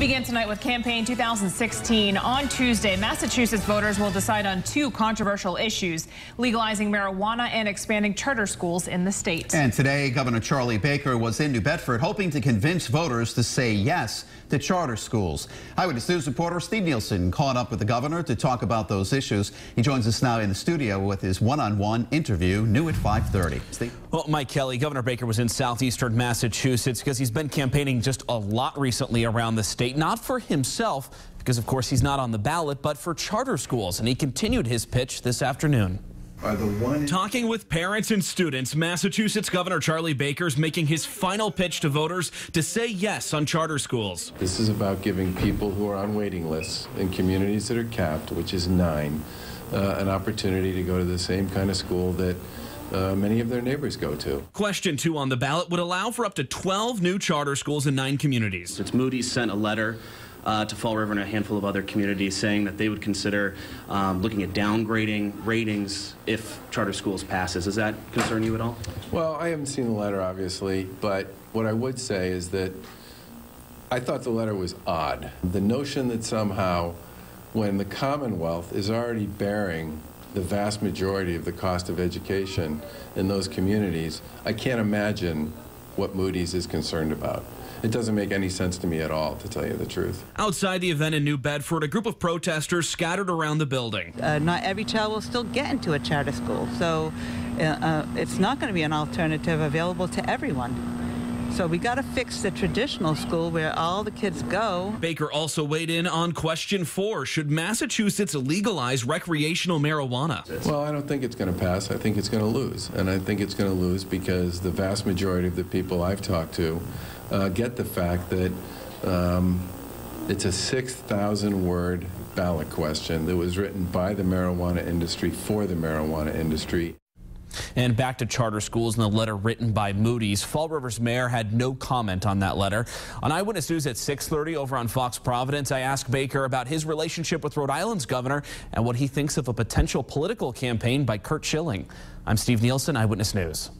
begin tonight with campaign 2016. On Tuesday, Massachusetts voters will decide on two controversial issues: legalizing marijuana and expanding charter schools in the state. And today, Governor Charlie Baker was in New Bedford hoping to convince voters to say yes to charter schools. Eyewitness News reporter Steve Nielsen caught up with the governor to talk about those issues. He joins us now in the studio with his one-on-one interview, new at 5:30. Steve? Well, Mike Kelly, Governor Baker was in southeastern Massachusetts because he's been campaigning just a lot recently around the state, not for himself, because of course he's not on the ballot, but for charter schools. And he continued his pitch this afternoon. Talking with parents and students, Massachusetts Governor Charlie Baker's making his final pitch to voters to say yes on charter schools. This is about giving people who are on waiting lists in communities that are capped, which is 9, an opportunity to go to the same kind of school that many of their neighbors go to. Question 2 on the ballot would allow for up to 12 new charter schools in 9 communities. Moody's sent a letter to Fall River and a handful of other communities saying that they would consider looking at downgrading ratings if charter schools passes. Does that concern you at all? Well, I haven't seen the letter, obviously, but what I would say is that I thought the letter was odd. The notion that somehow, when the Commonwealth is already bearing the vast majority of the cost of education in those communities, I can't imagine what Moody's is concerned about. It doesn't make any sense to me at all, to tell you the truth. Outside the event in New Bedford, a group of protesters scattered around the building. Not every child will still get into a charter school, so it's not going to be an alternative available to everyone. So we got to fix the traditional school where all the kids go. Baker also weighed in on question 4. Should Massachusetts legalize recreational marijuana? Well, I don't think it's going to pass. I think it's going to lose. And I think it's going to lose because the vast majority of the people I've talked to get the fact that it's a 6,000-word ballot question that was written by the marijuana industry for the marijuana industry. And back to charter schools and the letter written by Moody's. Fall River's mayor had no comment on that letter. On Eyewitness News at 6:30 over on Fox Providence, I asked Baker about his relationship with Rhode Island's governor and what he thinks of a potential political campaign by Curt Schilling. I'm Steve Nielsen, Eyewitness News.